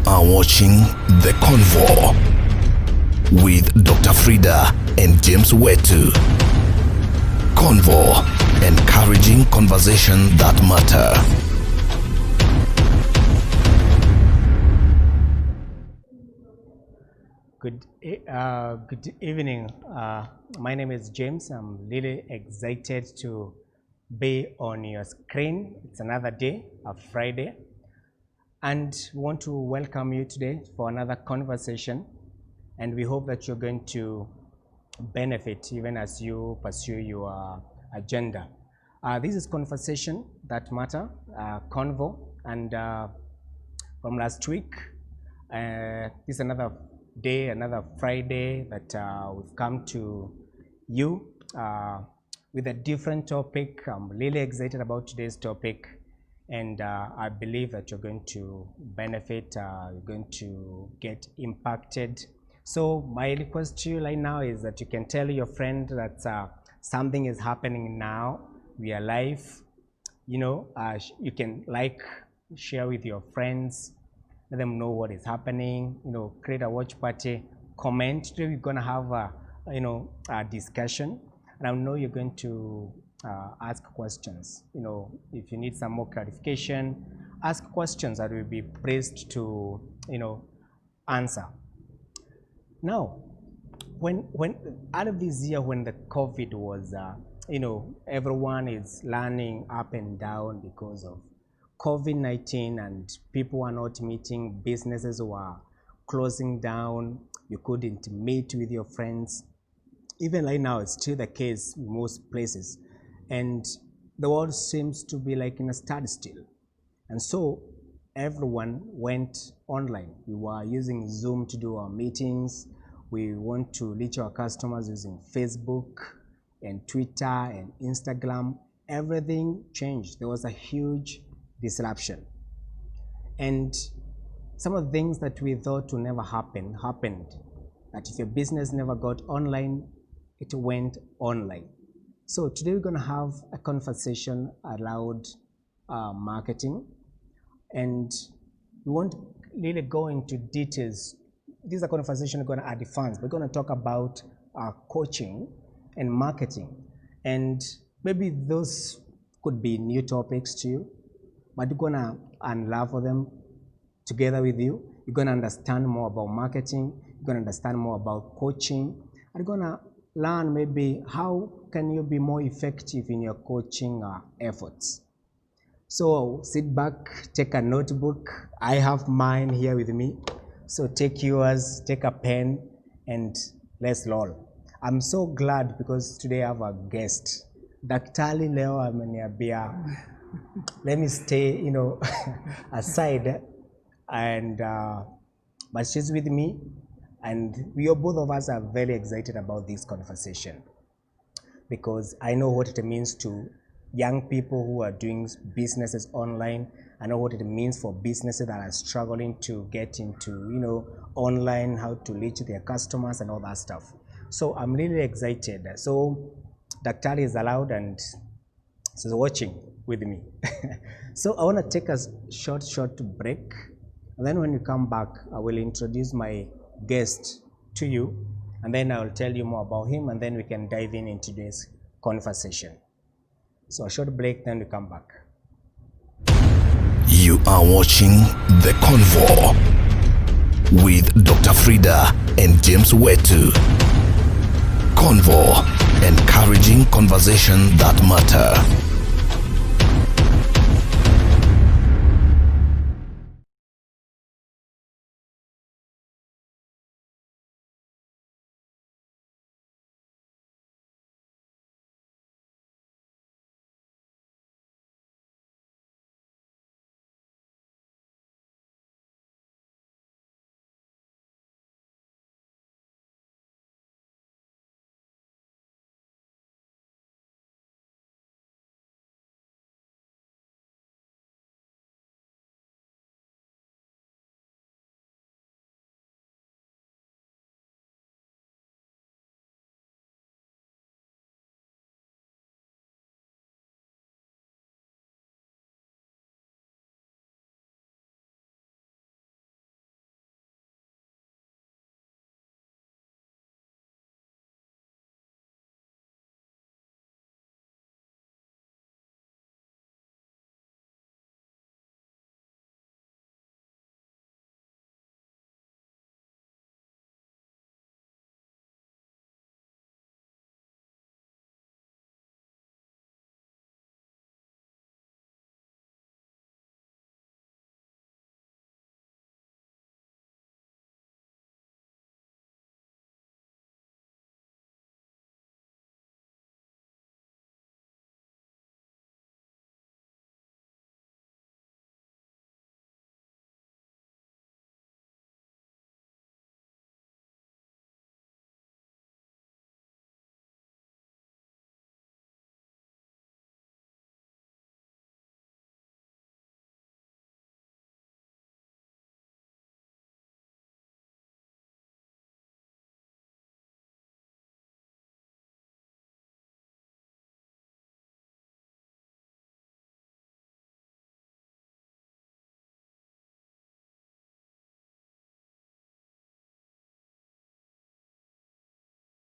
are watching The Convo with Dr. Frida and James Wetu. Convo, encouraging conversation that matter. Good evening. My name is James. I'm really excited to be on your screen. It's another day, a Friday, and we want to welcome you today for another conversation. And we hope that you're going to benefit even as you pursue your agenda. This is conversation that matter, Convo, and from last week, this is another day, another Friday that we've come to you with a different topic. I'm really excited about today's topic, and I believe that you're going to benefit, you're going to get impacted. So my request to you right now is that you can tell your friend that something is happening now. We are live. You know, you can share with your friends, let them know what is happening, create a watch party, comment. Today we're going to have a discussion, and I know you're going to ask questions. If you need some more clarification, ask questions that will be praised to answer. Now, when out of this year, when the COVID was everyone is learning up and down because of COVID-19, and people are not meeting, businesses were closing down, you couldn't meet with your friends. Even right now, it's still the case in most places, and the world seems to be like in a standstill. And so everyone went online. We were using Zoom to do our meetings. We want to reach our customers using Facebook and Twitter and Instagram. Everything changed. There was a huge disruption, and some of the things that we thought would never happen happened. That if your business never got online, it went online. So today we're going to have a conversation around marketing, and we won't really go into details. This is a conversation we're going to advance. We're going to talk about coaching and marketing, and maybe those could be new topics to you, but we're gonna unravel them together with you. You're gonna understand more about marketing, you're gonna understand more about coaching, and you're gonna learn maybe how can you be more effective in your coaching efforts. So sit back, take a notebook. I have mine here with me. So take yours, take a pen, and let's roll. I'm so glad because today I have a guest. Daktari leo ameniambia let me stay, aside, and but she's with me, and both of us are very excited about this conversation because I know what it means to young people who are doing businesses online. I know what it means for businesses that are struggling to get into, online, how to reach their customers and all that stuff. So I'm really excited. So Daktari is allowed and she's watching with me. So I want to take a short break, and then when we come back, I will introduce my guest to you, and then I will tell you more about him, and then we can dive into today's conversation. So a short break, then we come back. You are watching The Convo with Dr. Frida and James Wetu. Convo, encouraging conversation that matter.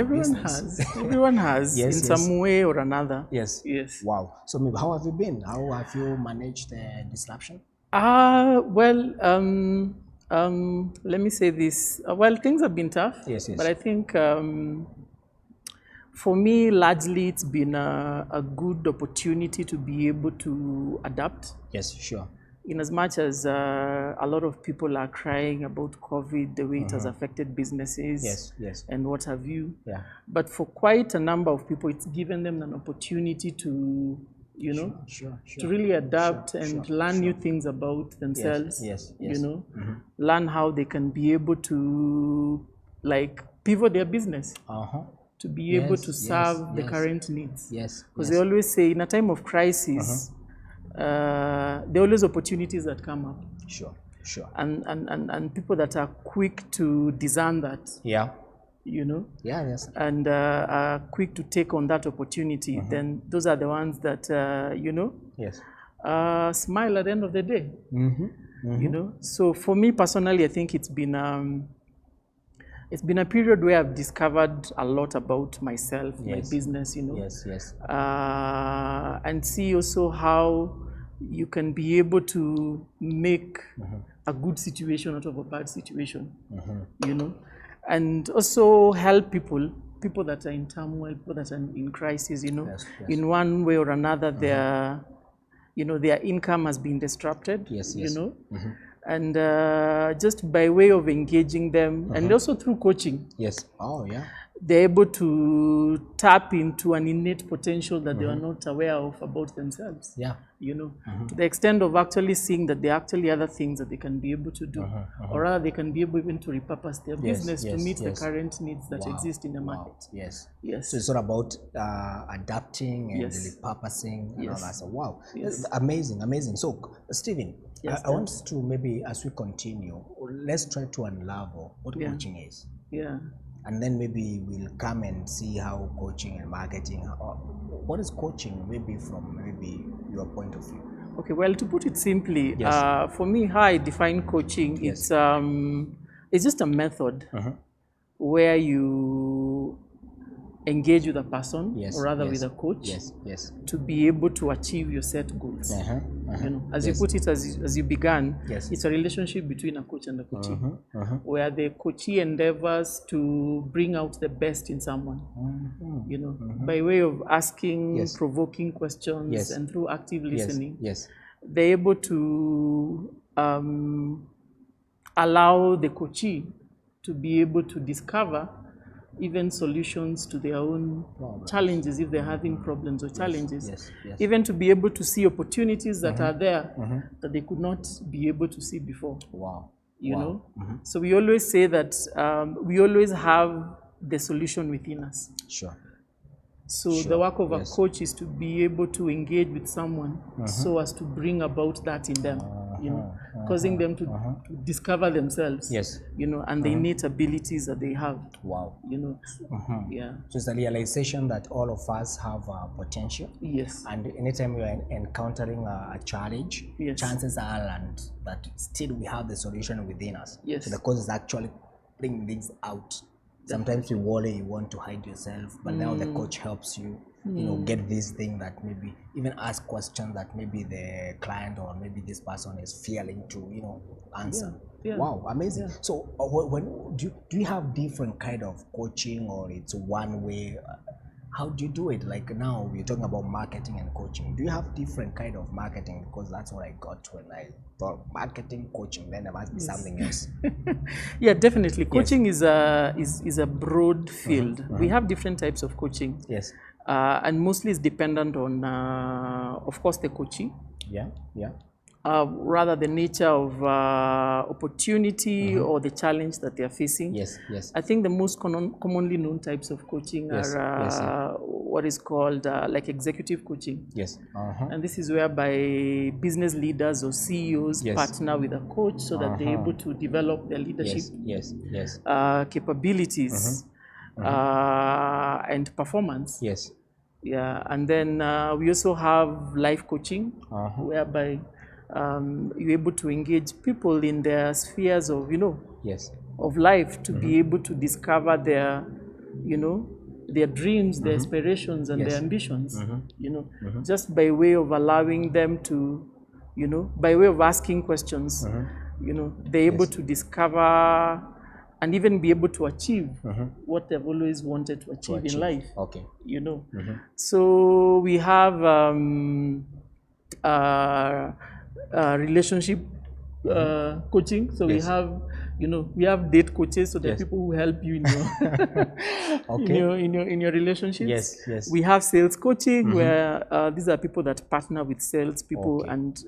Everyone business? has. Everyone has Yes, in yes. some way or another. Yes. Yes. Wow. So maybe how have you been? How have you managed the disruption? Well, let me say this. Well, things have been tough. Yes, yes. But I think for me, largely, it's been a good opportunity to be able to adapt. Yes, sure. In as much as a lot of people are crying about COVID, the way it has affected businesses, Yes, yes. and what have you. Yeah. But for quite a number of people, it's given them an opportunity to, Sure. to really adapt and learn new things about themselves. yes. Learn how they can be able to pivot their business to be able to serve the current needs. Yes. Because they always say in a time of crisis, there are always opportunities that come up. Sure. And people that are quick to discern that. Yeah. Yeah, yes. And are quick to take on that opportunity, then those are the ones that, Yes. smile at the end of the day. So for me personally, I think it's been a period where I've discovered a lot about myself, my business, Yes. And see also how you can be able to make a good situation out of a bad situation, and also help people that are in turmoil, people that are in crisis, in one way or another, their income has been disrupted, and just by way of engaging them, and also through coaching. Yes. Oh, yeah. They're able to tap into an innate potential that they are not aware of about themselves. Yeah. To the extent of actually seeing that there are actually other things that they can be able to do, or rather they can be able even to repurpose their business to meet the current needs that exist in the market. Yes. Yes. So it's all about adapting and repurposing and all that. So wow, amazing. So Stephen, I want to maybe as we continue, let's try to unravel what coaching is. Yeah. And then maybe we'll come and see how coaching and marketing, what is coaching maybe from your point of view? Okay, well, to put it simply, for me, how I define coaching, it's just a method where you engage with a person, or rather with a coach, to be able to achieve your set goals. As you put it, as you began, it's a relationship between a coach and a coachee, where the coachee endeavors to bring out the best in someone, by way of asking provoking questions and through active listening. They're able to allow the coachee to be able to discover even solutions to their own challenges, if they're having problems or challenges, even to be able to see opportunities that are there that they could not be able to see before. You know? So we always say that we always have the solution within us. So the work of a coach is to be able to engage with someone so as to bring about that in them, causing them to discover themselves, and the innate abilities that they have. Yeah. So it's a realization that all of us have potential. And anytime we are encountering a challenge, chances are that still we have the solution within us. So the coach is actually bringing things out. Sometimes you worry, you want to hide yourself, but now the coach helps you, get this thing that maybe even ask questions that maybe the client or maybe this person is failing to, answer. Wow, amazing. So when do you have different kind of coaching, or it's one way? How do you do it? Like now we're talking about marketing and coaching. Do you have different kind of marketing? Because that's what I got when I thought marketing, coaching. Then there must be something else. Yeah, definitely. Coaching is a broad field. We have different types of coaching. And mostly it's dependent on, of course, the coachee. Rather the nature of opportunity or the challenge that they are facing. I think the most commonly known types of coaching are what is called like executive coaching. And this is whereby business leaders or CEOs partner with a coach so that they're able to develop their leadership capabilities and performance. And then we also have life coaching, whereby you're able to engage people in their spheres of, of life to be able to discover their you know, their dreams, their aspirations, and their ambitions, you know, just by way of allowing them to, you know, by way of asking questions, you know, they're able to discover and even be able to achieve what they've always wanted to achieve in life. Okay. You know, so we have relationship coaching. So we have, you know, we have date coaches. So there are people who help you in your in your relationships. Yes, yes. We have sales coaching where these are people that partner with sales people and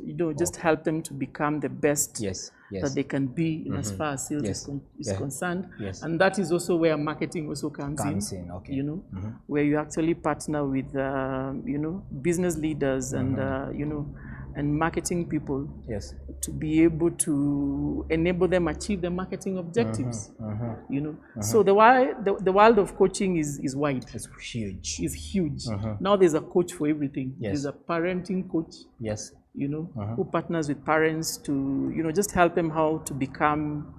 you know, just help them to become the best that they can be in as far as sales is concerned. And that is also where marketing also comes in. Okay. You know, where you actually partner with you know, business leaders and you know, and marketing people to be able to enable them achieve their marketing objectives. You know, so the world of coaching is wide. It's huge. It's huge. Now there's a coach for everything. There's a parenting coach. You know, who partners with parents to, you know, just help them how to become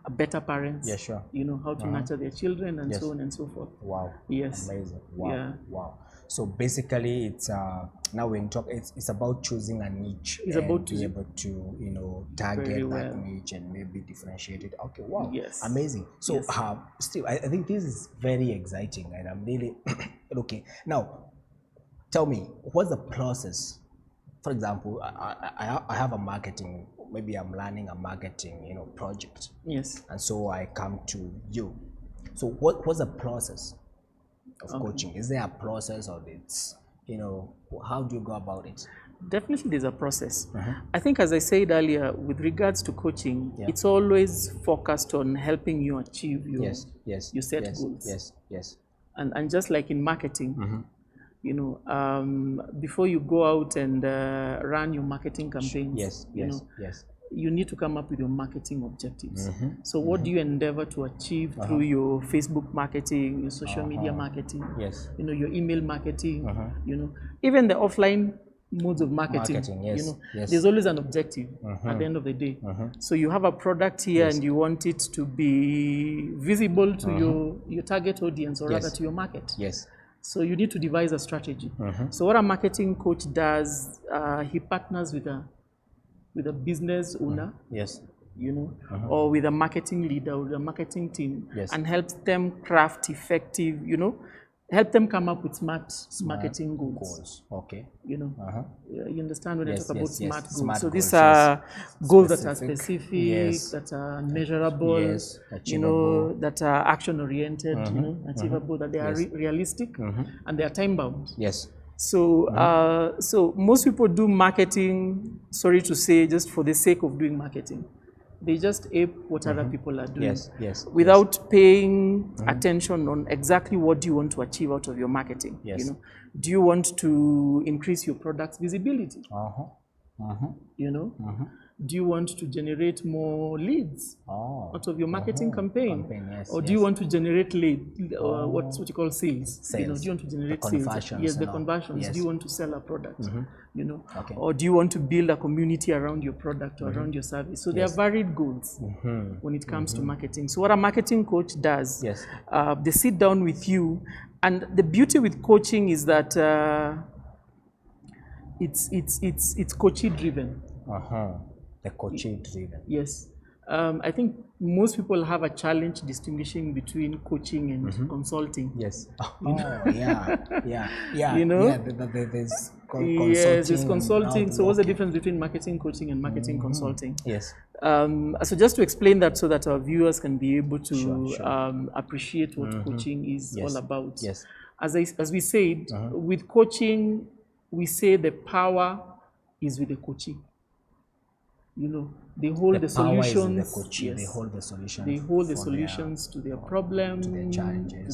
a better parents. You know, how to nurture their children and so on and so forth. Wow. Yes. Amazing. Wow. Wow. So basically, it's now when talk, it's about choosing a niche. It's and about be able to, you know, target that niche and maybe differentiate it. Okay. Wow. Yes. Amazing. So still, I think this is very exciting, and I'm really okay. Now, tell me, what's the process? For example, I have a marketing. Maybe I'm learning a marketing, you know, project. Yes. And so I come to you. So what's the process of coaching? Is there a process, or it's, you know, how do you go about it? Definitely there's a process. I think, as I said earlier, with regards to coaching, it's always focused on helping you achieve your set goals. And just like in marketing, you know, before you go out and run your marketing campaigns, you need to come up with your marketing objectives. So what do you endeavor to achieve through your Facebook marketing, your social media marketing, you know, your email marketing, you know, even the offline modes of marketing, you know, there's always an objective at the end of the day. So you have a product here and you want it to be visible to your target audience, or rather to your market. So you need to devise a strategy. So what a marketing coach does, he partners with a business owner, you know, or with a marketing leader or a marketing team, and helps them craft effective, you know, help them come up with smart marketing goals. You know, you understand when I talk about smart goals. So these are goals that are specific, that are measurable, you know, that are action oriented, you know, achievable, that they are realistic, and they are time bound. So, so most people do marketing, sorry to say, just for the sake of doing marketing. They just ape what other people are doing without paying attention on exactly what do you want to achieve out of your marketing. You know, do you want to increase your product's visibility? You know, do you want to generate more leads out of your marketing campaign? Or do you want to generate lead, what's what you call sales? You know, do you want to generate sales? Yes, the conversions. Do you want to sell a product? You know, or do you want to build a community around your product or around your service? So there are varied goals when it comes to marketing. So what a marketing coach does, they sit down with you, and the beauty with coaching is that it's coachee driven. The coaching driven. Yes. I think most people have a challenge distinguishing between coaching and consulting. You know? There's consulting. Yes, there's consulting. So what's the difference between marketing coaching and marketing consulting? So just to explain that so that our viewers can be able to appreciate what coaching is all about. As we said, with coaching, we say the power is with the coachee. You know, they hold the solutions. They hold the solutions. They hold the solutions to their problems, to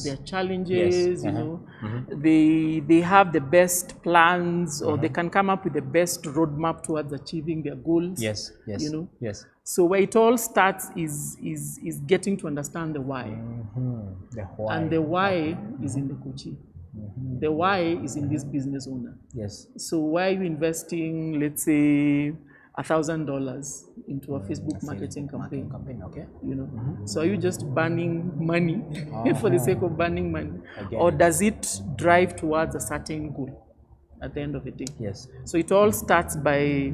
their challenges. You know, they have the best plans, or they can come up with the best roadmap towards achieving their goals. You know. So where it all starts is getting to understand the why. The why. And the why is in the coachee. The why is in this business owner. So why are you investing, let's say, $1,000 into a Facebook marketing campaign. Okay. You know, so are you just burning money for the sake of burning money, or does it drive towards a certain goal at the end of the day? Yes. So it all starts by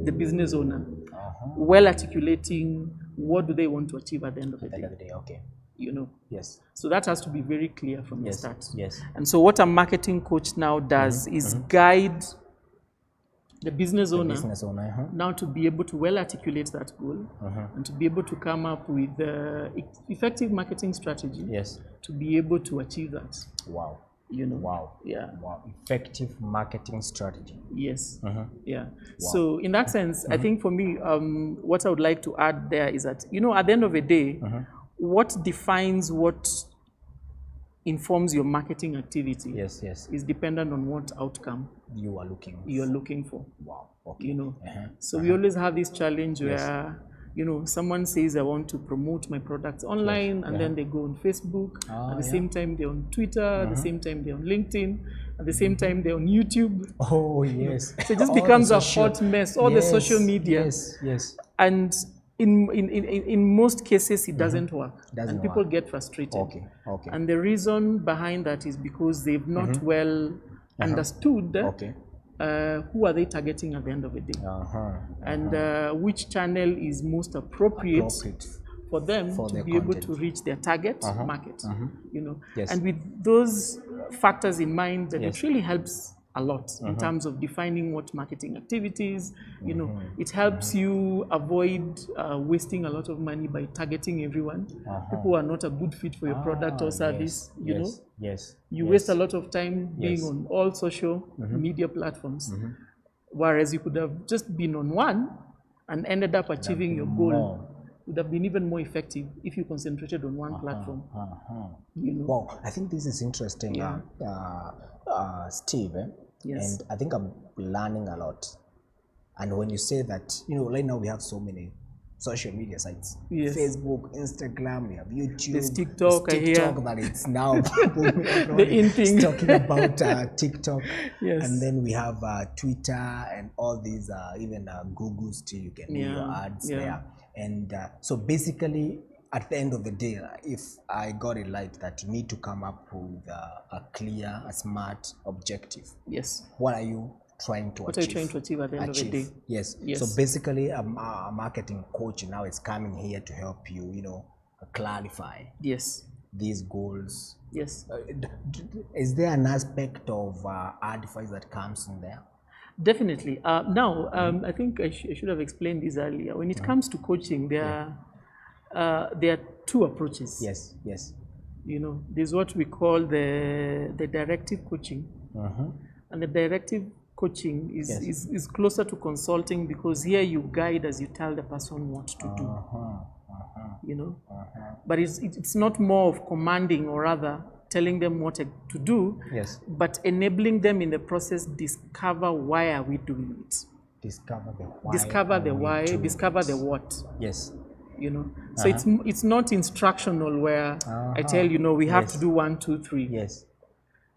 the business owner well articulating what do they want to achieve at the end of the day. Okay. You know. Yes. So that has to be very clear from the start. Yes. And so what a marketing coach now does is guide the business owner, now to be able to well articulate that goal and to be able to come up with effective marketing strategy to be able to achieve that. Wow. You know. Wow. Yeah. Wow. Effective marketing strategy. Yes. Yeah. Wow. So in that sense, I think for me, what I would like to add there is that, you know, at the end of the day, what defines what informs your marketing activity is dependent on what outcome you are looking for. Wow. Okay. You know. So we always have this challenge where, you know, someone says, I want to promote my products online, and then they go on Facebook, at the same time they're on Twitter, at the same time they're on LinkedIn, at the same time they're on YouTube. Oh, yes. So it just becomes a hot mess, all the social media. Yes. And in most cases, it doesn't work. And people get frustrated. Okay. And the reason behind that is because they've not well understood who are they targeting at the end of the day, and which channel is most appropriate for them to be able to reach their target market. You know, and with those factors in mind, that it really helps a lot in terms of defining what marketing activities. You know, it helps you avoid wasting a lot of money by targeting everyone. People who are not a good fit for your product or service. You know, you waste a lot of time being on all social media platforms, whereas you could have just been on one and ended up achieving your goal. Would have been even more effective if you concentrated on one platform. You know? Wow, I think this is interesting, Steve. And I think I'm learning a lot. And when you say that, you know, right now we have so many social media sites. Facebook, Instagram, we have YouTube. There's TikTok, that it's now the in thing. Talking about TikTok. And then we have Twitter and all these, even Google still, you can do your ads there. And so basically, at the end of the day, if I got it right, that you need to come up with a clear, a smart objective. What are you trying to achieve? What are you trying to achieve at the end of the day? Yes. So basically, a marketing coach now is coming here to help you, you know, clarify these goals. Is there an aspect of advice that comes in there? Definitely. Now, I think I should have explained this earlier. When it comes to coaching, there are two approaches. You know, there's what we call the directive coaching, and the directive coaching is closer to consulting, because here you guide as you tell the person what to do. You know, but it's not more of commanding, or rather telling them what to do, but enabling them in the process discover why are we doing it. Discover the why. Discover the what. You know, so it's not instructional where I tell you, no, we have to do 1, 2, 3.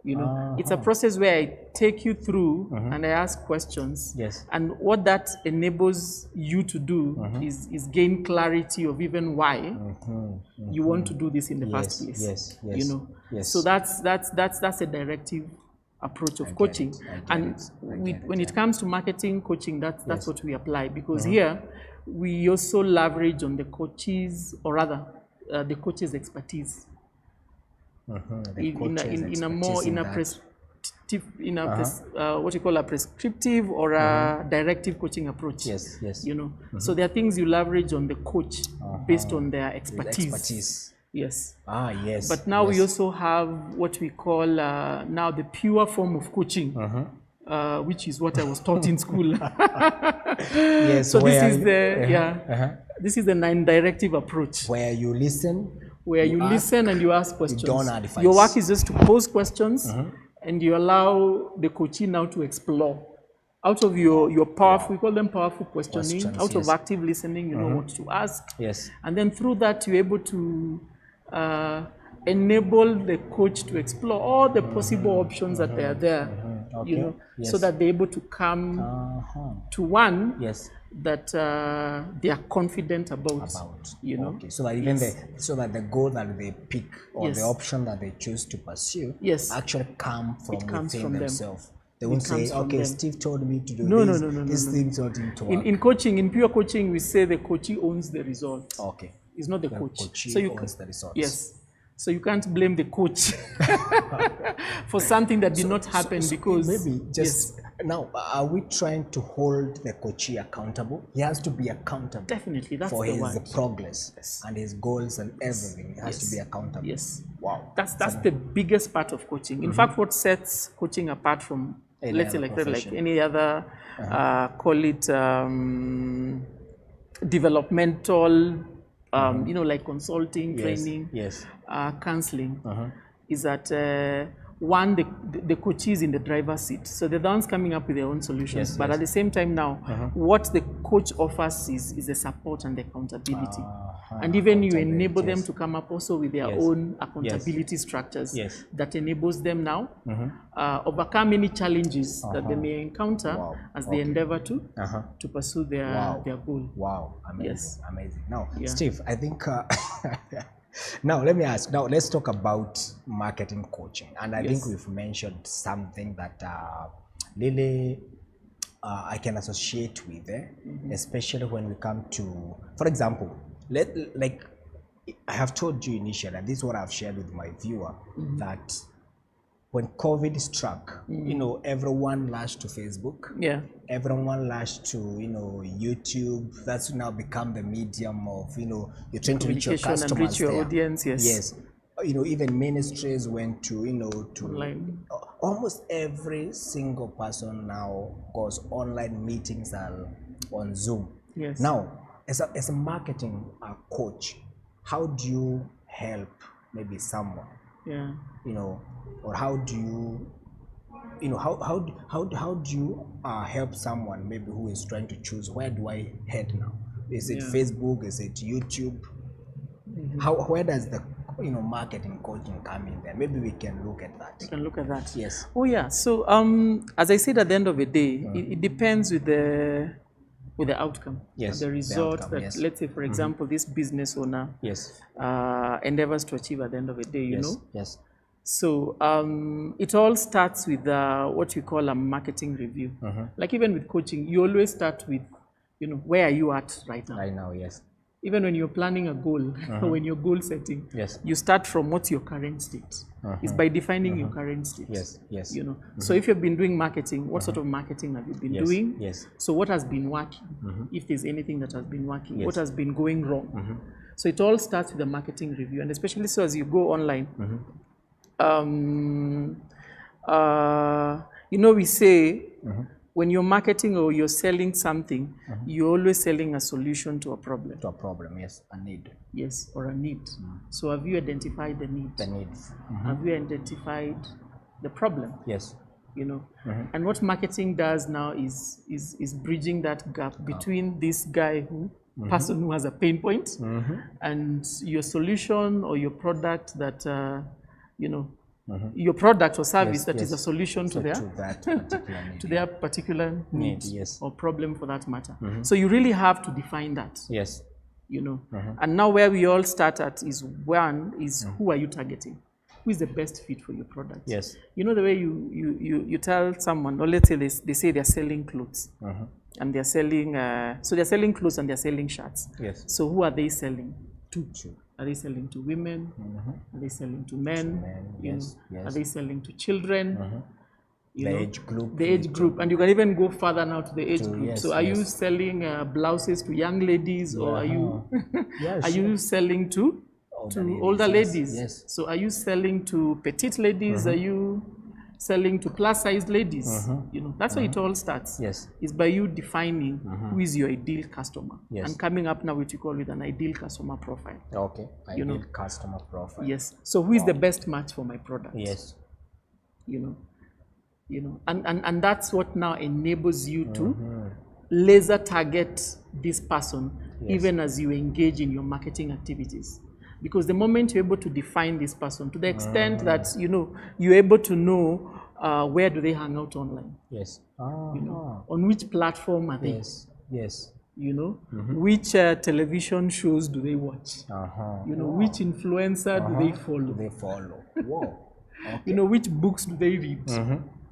You know, it's a process where I take you through and I ask questions. And what that enables you to do is gain clarity of even why you want to do this in the first place. You know, so that's a directive approach of coaching. When it comes to marketing coaching, that's what we apply, because here we also leverage on the coaches, or rather the coach's expertise. In what you call a prescriptive or a directive coaching approach. You know, so there are things you leverage on the coach based on their expertise. But now we also have what we call now the pure form of coaching, which is what I was taught in school. So this is the non-directive approach, where you listen. Listen and you ask questions. You don't advise. Your work is just to pose questions, and you allow the coachee now to explore. Out of your powerful, we call them powerful questioning, out of active listening, you know what to ask. And then through that, you're able to enable the coach to explore all the possible options that they are there Okay. you know, Yes. so that they're able to come to one Yes. that they are confident about. You know, Okay. So that even so that the goal that they pick or the option that they choose to pursue actually come from within themselves. They won't say, okay, Steve told me to do this. This thing told him to work. In coaching, in pure coaching, we say the coachee owns the result. Okay. It's not the coach. So you owns the results. Yes. So you can't blame the coach for something that did not happen because maybe just now are we trying to hold the coachee accountable? He has to be accountable. Definitely, that's for the his word. Progress and his goals and everything. He has to be accountable. Yes. Wow. That's the biggest part of coaching. In fact, what sets coaching apart from let's say like any other call it developmental you know, like consulting, training, counseling, is that one, the coach is in the driver's seat. So they're the ones coming up with their own solutions. But at the same time now, what the coach offers is the support and the accountability. And even you enable them to come up also with their own accountability structures that enables them now overcome any challenges that they may encounter as they endeavor to pursue their goal. Wow, amazing, amazing. Now, Steve, I think now let me ask, now let's talk about marketing coaching. And I think we've mentioned something that really I can associate with, especially when we come to, for example, like I have told you initially, and this is what I've shared with my viewer, that when COVID struck, you know, everyone lashed to Facebook. Everyone lashed to, you know, YouTube. That's now become the medium of, you know, you're trying to reach your customers and reach your there. Audience. Yes. You know, even ministries went to, you know, to online. Almost every single person now goes online meetings on Zoom. Now, as a marketing coach, how do you help maybe someone? You know, or how do you know, how do you help someone maybe who is trying to choose, where do I head now? Is it Facebook? Is it YouTube? Where does the, you know, marketing coaching come in there? Maybe we can look at that. We can look at that. Yes. Oh yeah. So as I said, at the end of the day, it depends with the outcome. The result that, let's say, for example, this business owner endeavors to achieve at the end of the day, you know? So it all starts with what we call a marketing review. Like even with coaching, you always start with, you know, where are you at right now? Right now, Even when you're planning a goal, when you're goal setting, you start from what's your current state. It's by defining your current state. You know. So if you've been doing marketing, what sort of marketing have you been doing? So what has been working? If there's anything that has been working, what has been going wrong? So it all starts with the marketing review, and especially so as you go online. You know, we say when you're marketing or you're selling something, you're always selling a solution to a problem. To a problem, a need. Yes, or a need. So have you identified the need? The needs. Have you identified the problem? You know, and what marketing does now is bridging that gap between this guy person who has a pain point and your solution or your product that you know, your product or service that is a solution to their particular need or problem for that matter. So you really have to define that. You know, and now where we all start at is one is who are you targeting? Who is the best fit for your product? You know, the way you tell someone, or let's say they say they're selling clothes and they're selling so they're selling clothes and they're selling shirts. So who are they selling to? Are they selling to women? Are they selling to men? Are they selling to children? You know, the age group, and you can even go further now to the age group. So are you selling blouses to young ladies, or are you are you selling to older ladies? So are you selling to petite ladies? Are you selling to plus-sized ladies? You know, that's where it all starts. Is by you defining who is your ideal customer and coming up now what you call with an ideal customer profile. Ideal customer profile. So who is the best match for my product? You know, and that's what now enables you to laser target this person even as you engage in your marketing activities. Because the moment you're able to define this person to the extent that, you know, you're able to know where do they hang out online? Yes. You know, on which platform are they? Yes. Yes. You know, which television shows do they watch? You know, which influencer do they follow? Whoa. Okay. You know, which books do they read?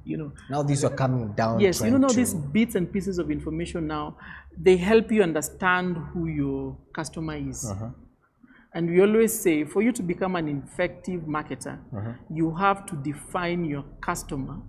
You know, now these are coming down. Yes, you know, these bits and pieces of information now, they help you understand who your customer is. And we always say, for you to become an effective marketer, you have to define your customer,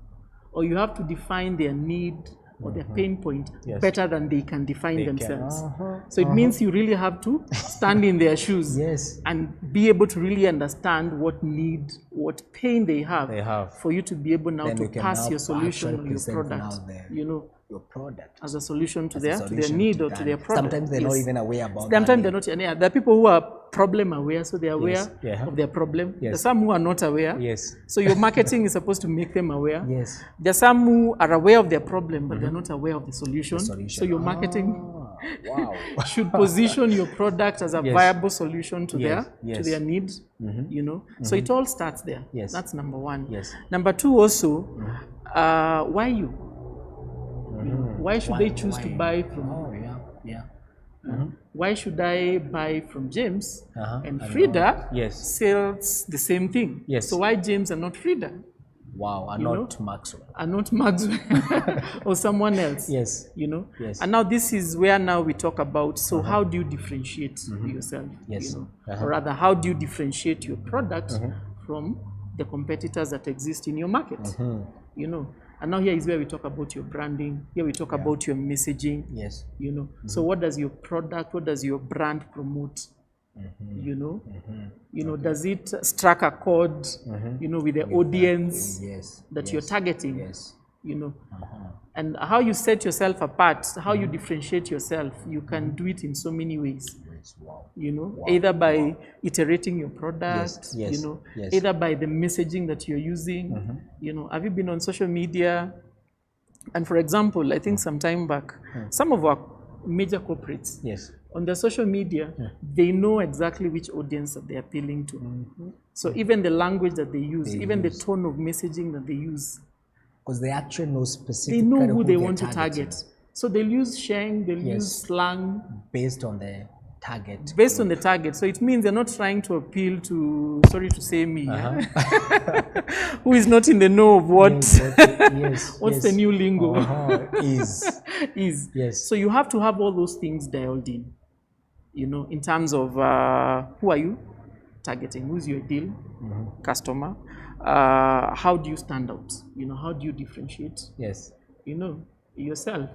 or you have to define their need or their pain point better than they can define themselves. So it means you really have to stand in their shoes and be able to really understand what need, what pain they have for you to be able now to pass your solution or your product, you know, your product as a solution to their need or to their product. Sometimes they're not even aware about that. Sometimes they're not. Yeah, there are people who are problem aware, so they're aware of their problem. There are some who are not aware. So your marketing is supposed to make them aware. There are some who are aware of their problem, but they're not aware of the solution. So your marketing should position your product as a viable solution to their needs. You know, so it all starts there. That's number one. Number two also, why you? Why should they choose to buy from? Why should I buy from James and Frida sells the same thing? So why James and not Frida? And not Maxwell. And not Maxwell or someone else. You know. And now this is where now we talk about, so how do you differentiate yourself? You know? Or rather, how do you differentiate your product from the competitors that exist in your market? You know. And now here is where we talk about your branding. Here we talk about your messaging. You know. So what does your product, what does your brand promote? You know. You know, does it strike a chord, you know, with the audience that you're targeting? You know. And how you set yourself apart, how you differentiate yourself, you can do it in so many ways. You know, either by iterating your product, you know, either by the messaging that you're using. You know, have you been on social media? And for example, I think some time back, some of our major corporates on their social media, they know exactly which audience that they're appealing to. So even the language that they use, even the tone of messaging that they use, because they actually know specifically they know who they want to target. So they'll use slang, they'll use slang based on the target. Based on the target. So it means they're not trying to appeal to, sorry to say me, who is not in the know of what, what's the new lingo is. So you have to have all those things dialed in, you know, in terms of who are you targeting, who's your ideal customer, how do you stand out, you know, how do you differentiate, you know, yourself.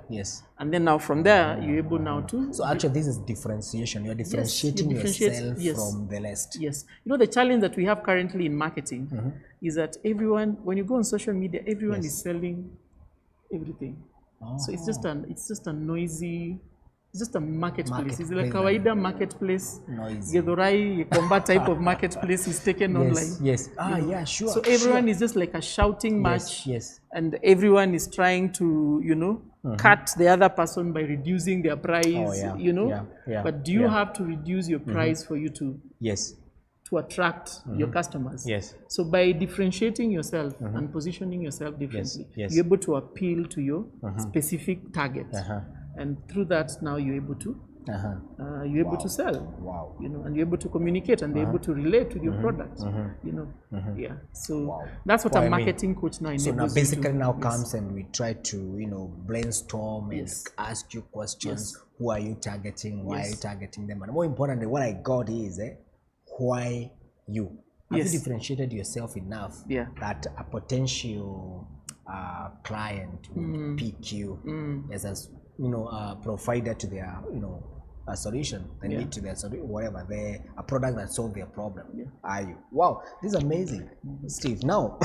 And then now from there, you're able now to... So actually this is differentiation. You're differentiating yourself from the rest. You know, the challenge that we have currently in marketing is that everyone, when you go on social media, everyone is selling everything. So it's just a noisy... It's just a marketplace. It's like kawaida marketplace. Gedhorai combat type of marketplace is taken online. So everyone is just like a shouting match. And everyone is trying to, you know, cut the other person by reducing their price, you know. But do you have to reduce your price for you to to attract your customers? So by differentiating yourself and positioning yourself differently, you're able to appeal to your specific target. And through that, now you're able to sell. You know, and you're able to communicate, and they're able to relate with your product. You know, So that's what a marketing coach now enables. So now basically now comes and we try to, you know, brainstorm and ask you questions. Who are you targeting? Why are you targeting them? And more importantly, what I got is why you. Have you differentiated yourself enough that a potential client would pick you as a, you know, provider to their, you know, a solution, they need to their solution, whatever, a product that solves their problem. Are you? Wow, this is amazing, Steve. Now,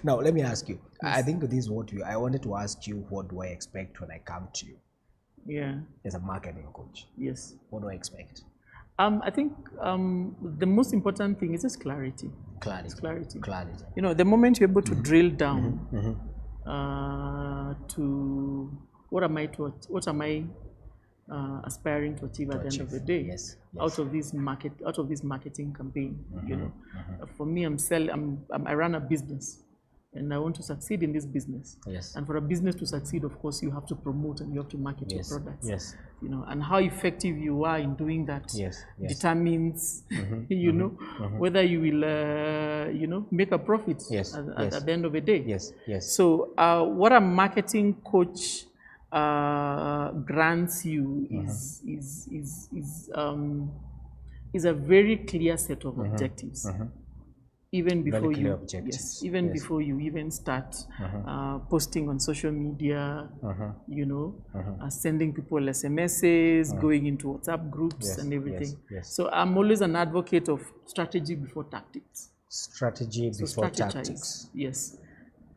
now let me ask you. I think this is what I wanted to ask you. What do I expect when I come to you? As a marketing coach. What do I expect? I think the most important thing is just clarity. Clarity. You know, the moment you're able to drill down to what am I aspiring to achieve at the end of the day, out of this marketing campaign. You know, for me, I run a business. and I want to succeed in this business. Yes. And for a business to succeed, of course, you have to promote and you have to market your products. Yes. You know, and how effective you are in doing that determines, you know, whether you will, you know, make a profit at the end of the day. Yes. So what a marketing coach grants you is a very clear set of objectives. Even before you, before you even start posting on social media, you know, sending people SMSs, going into WhatsApp groups and everything. So I'm always an advocate of strategy before tactics. Strategy before tactics. Yes.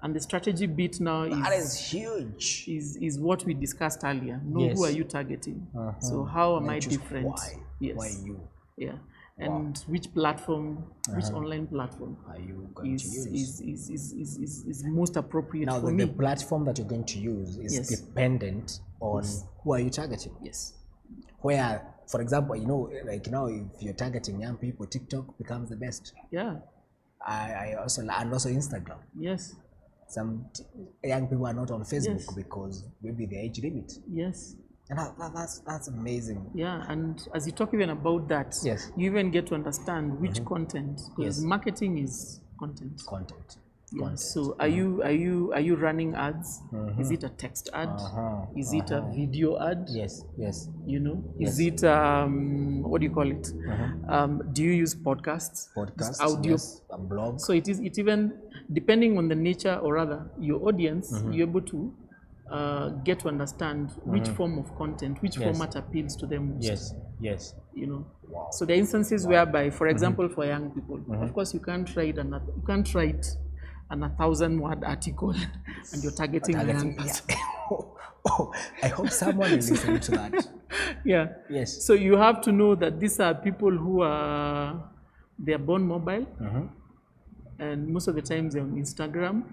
And the strategy bit now is huge. Is what we discussed earlier. Know who are you targeting? So how am I different? Why? Why you? Yeah. And which platform, which online platform are you going to use? Is most appropriate for me. The platform that you're going to use is dependent on who are you targeting. Yes. Where, for example, you know, like now, if you're targeting young people, TikTok becomes the best. Yeah. I also Instagram. Yes. Some young people are not on Facebook because maybe the age limit. Yes. And that's amazing. Yeah, and as you talk even about that, you even get to understand which content, because marketing is content. So are you running ads? Is it a text ad? Is it a video ad? Yes. You know, is it what do you call it? Do you use podcasts? Audio, a blog. So it even depending on the nature, or rather your audience, you're able to get to understand which form of content, which format appeals to them most. Yes. You know. Wow. So there are instances whereby, for example, for young people, of course, you can't write an 1,000-word article and you're targeting a young person. I hope someone is listening to that. Yes. So you have to know that these are people who they're born mobile, and most of the times they're on Instagram.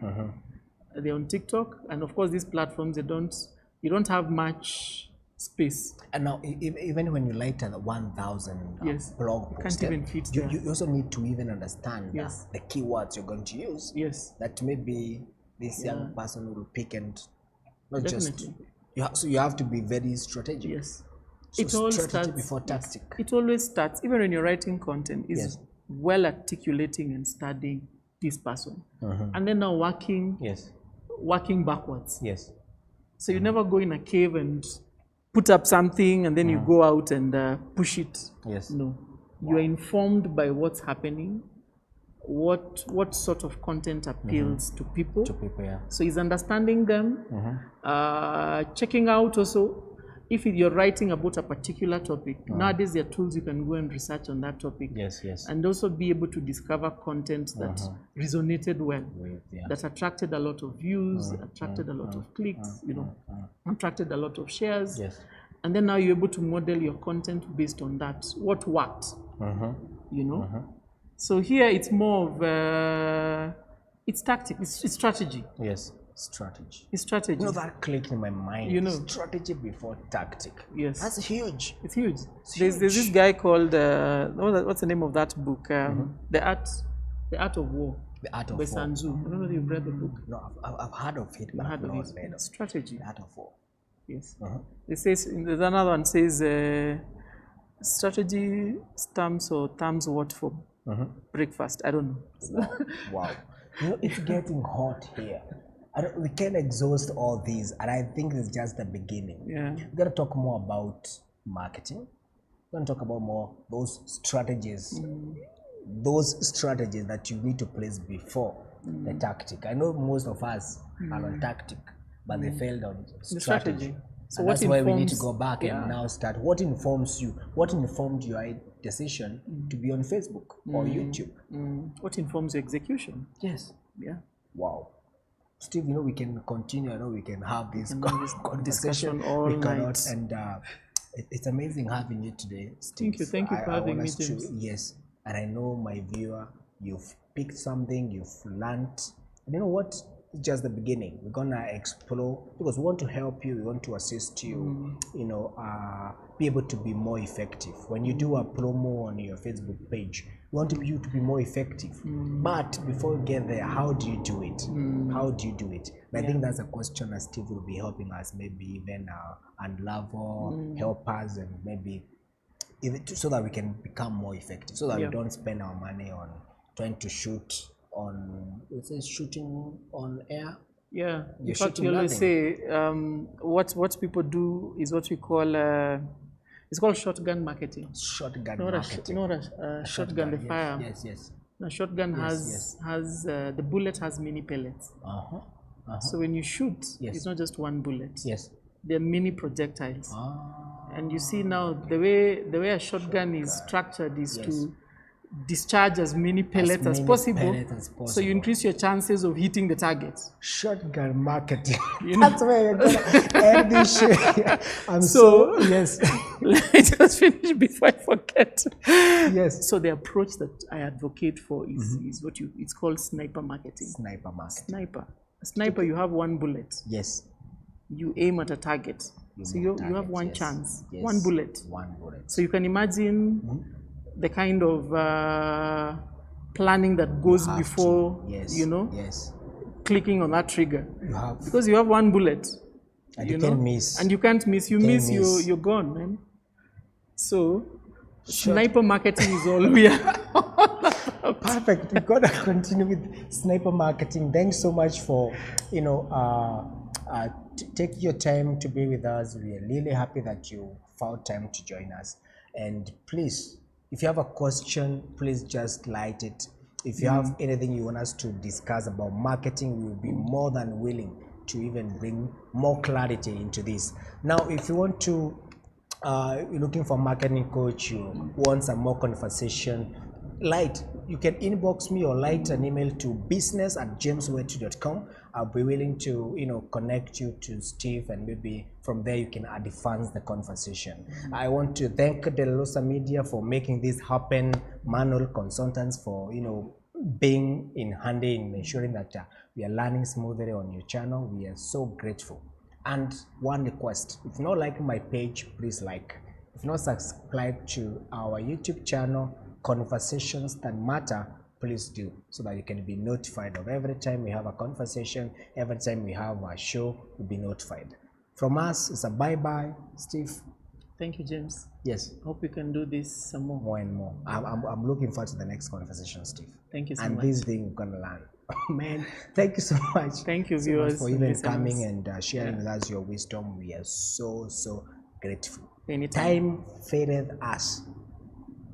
They're on TikTok, and of course these platforms, you don't have much space. And now even when you write a 1,000 blog post, can't even fit you also need to even understand the keywords you're going to use. That maybe this young person will pick, and not just so you have to be very strategic. So it all starts before tactic. It always starts, even when you're writing content, is well articulating and studying this person, and then now working backwards. So you never go in a cave and put up something and then you go out and push it. No. You are informed by what's happening, what sort of content appeals to people. So it's understanding them, checking out also if you're writing about a particular topic. Nowadays there are tools you can go and research on that topic. And also be able to discover content that resonated well, that attracted a lot of views, attracted a lot of clicks, you know, attracted a lot of shares. And then now you're able to model your content based on that. What worked, you know? So here it's more of, it's tactic, it's strategy. Strategy. It's strategy. You know, that clicked in my mind. You know, strategy before tactic. That's huge. It's huge. There's this guy called what's the name of that book? The Art of War. The Art of by War. Sun Tzu. I don't know if you've read the book. No, I've heard of it. But I've not read of strategy. The Art of War. It says, there's another one says strategy stamps or terms what for breakfast. I don't know. Wow. You know, it's getting hot here. We can't exhaust all these, and I think it's just the beginning. We're going to talk more about marketing. We're going to talk about more those strategies that you need to place before the tactic. I know most of us are on tactic, but they failed on strategy. So that's why we need to go back and now start. What informs you? What informed your decision to be on Facebook or YouTube? What informs your execution? Wow. Steve, you know, we can continue. I know we can have this conversation all night. And it's amazing having you today, Steve. Thank you for having me, James. Yes, and I know my viewer, you've picked something, you've learned. And you know what? it's just the beginning. We're gonna explore because we want to help you, we want to assist you, be able to be more effective. When you do a promo on your Facebook page, we want you to be more effective. But before we get there, how do you do it? How do you do it? And I think that's a question that Steve will be helping us, maybe even Unravel, help us, and maybe even so that we can become more effective, so that we don't spend our money on trying to shoot on, shooting on air. Yeah, in fact, you always say what people do is what we call it's called shotgun marketing. Shotgun marketing. Shotgun, the fire. Yes. Now, shotgun has the bullet has many pellets. So when you shoot, it's not just one bullet. Yes. There are many projectiles. And you see now the way a shotgun is structured is to discharge as many pellets as possible, so you increase your chances of hitting the target. Shotgun marketing. That's where you're gonna end this shit. Yes. Let me just finish before I forget. Yes. So the approach that I advocate for is what it's called sniper marketing. Sniper marketing. Sniper, you have one bullet. Yes. You aim at a target. So you have one chance, one bullet. So you can imagine the kind of planning that goes before, clicking on that trigger. Because you have one bullet. And you can't miss. And you can't miss. You miss, you're gone, man. So, sniper marketing is all we are. Perfect. We've got to continue with sniper marketing. Thanks so much for, take your time to be with us. We are really happy that you found time to join us. And please, if you have a question, please just light it. If you have anything you want us to discuss about marketing, we will be more than willing to even bring more clarity into this. Now, if you want to, you're looking for a marketing coach, you want some more conversation, you can inbox me or light an email to business@jameswet.com. I'll be willing to connect you to Steve, and maybe from there you can advance the conversation. I want to thank De La Rosa Media for making this happen, Manual Consultants for being in handy in ensuring that we are learning smoothly on your channel. We are so grateful. And one request: if you're not liking my page, please like. If you're not subscribed to our YouTube channel, Conversations That Matter, please do, so that you can be notified of every time we have a conversation, every time we have a show, you'll be notified. From us, it's a bye-bye, Steve. Thank you, James. Yes. Hope we can do this some more. More and more. I'm looking forward to the next conversation, Steve. Thank you so much. And this thing we're gonna learn. Man, thank you so much. Thank you, viewers, for even coming and sharing with us your wisdom. We are so grateful. Anytime. Time faded us,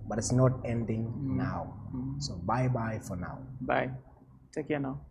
but it's not ending now. So bye-bye for now. Bye. Take care now.